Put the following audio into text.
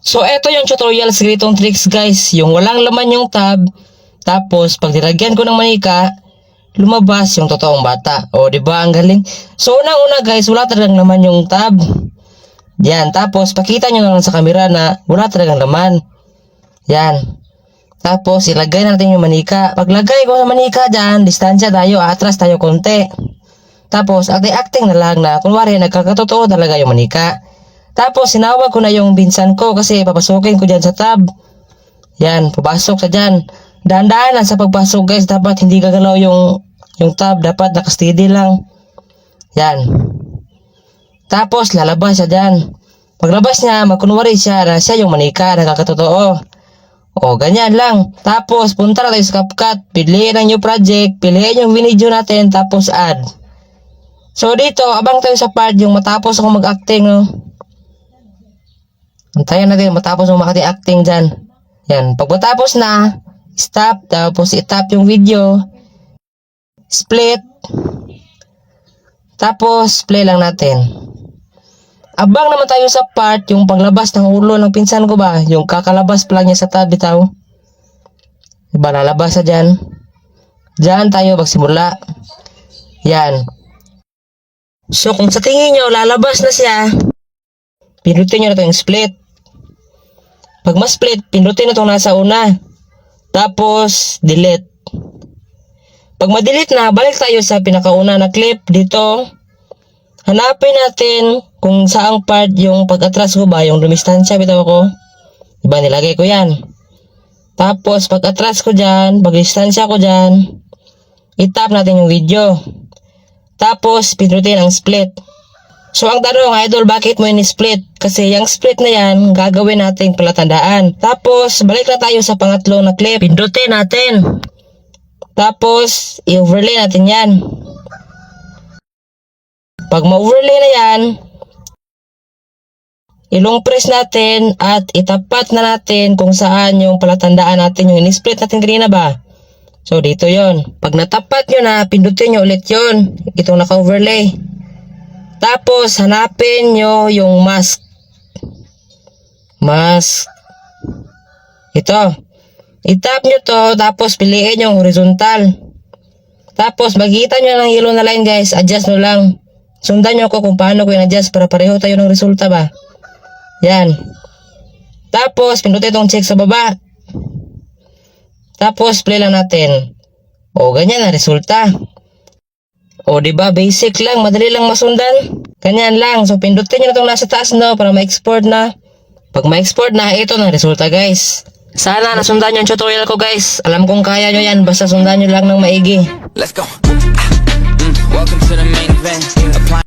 So, eto yung tutorial sa ganitong tricks guys. Yung walang laman yung tab. Tapos, pag nilagyan ko ng manika, lumabas yung totoong bata. O, diba? Ang galing. So, unang-una guys, wala talagang laman yung tab. Yan. Tapos, pakita nyo lang sa camera na wala talagang laman. Yan. Tapos, ilagay natin yung manika. Paglagay ko sa manika dyan, distansya tayo, atras tayo konti. Tapos, acting na lang na, kunwari, nagkakatotoo talaga yung manika. Tapos, sinawag ko na yung binsan ko kasi papasukin ko dyan sa tab. Yan, papasok sa dyan. Dahan-dahan lang sa pagpasok guys, dapat hindi gagalaw yung tab, dapat nakasteady lang. Yan. Tapos, lalabas siya dyan. Paglabas niya, magkunwari siya na siya yung manika, nagkakatotoo. O, ganyan lang. Tapos, punta na tayo sa CapCut, piliin ang new project, piliin yung video natin, tapos add. So, dito, abang tayo sa part yung matapos ako mag-acting, no? Antayin natin matapos yung acting dyan. Yan. Pag matapos na, stop. Tapos itap yung video. Split. Tapos play lang natin. Abang naman tayo sa part yung paglabas ng ulo ng pinsan ko ba. Yung kakalabas pa lang niya sa tab bitaw. Diba lalabas na dyan. Dyan tayo magsimula. Yan. So kung sa tingin nyo lalabas na siya, pindutin nyo na ito yung split. Pag ma-split, pindutin na itong nasa una. Tapos, delete. Pag ma-delete na, balik tayo sa pinakauna na clip dito. Hanapin natin kung saang part yung pag-atras ko ba, yung dumistansya bitaw ko. Diba, nilagay ko yan. Tapos, pag-atras ko dyan, pag-distansya ko dyan, itap natin yung video. Tapos, pindutin ang split. So, ang tanong, idol, bakit mo in-split? Kasi yung split na yan, gagawin natin palatandaan. Tapos, balik na tayo sa pangatlo na clip. Pindutin natin. Tapos, i-overlay natin yan. Pag ma-overlay na yan, ilong press natin at itapat na natin kung saan yung palatandaan natin, yung in-split natin kanina ba? So, dito yon. Pag natapat nyo na, pindutin nyo ulit yon. Itong naka-overlay. Tapos, hanapin nyo yung mask. Mask. Ito. Itap nyo to, tapos piliin yung horizontal. Tapos, magkita nyo ng yellow na line guys. Adjust nyo lang. Sundan nyo ko kung paano ko in-adjust para pareho tayo ng resulta ba. Yan. Tapos, pindutin itong check sa baba. Tapos, play lang natin. O, ganyan na resulta. O, diba? Basic lang. Madali lang masundan. Ganyan lang. So, pindutin nyo na itong nasa taas, no? Para ma-export na. Pag ma-export na, ito na resulta, guys. Sana nasundan nyo yung tutorial ko, guys. Alam kong kaya nyo yan. Basta sundan nyo lang ng maigi. Let's go. Welcome to the main event.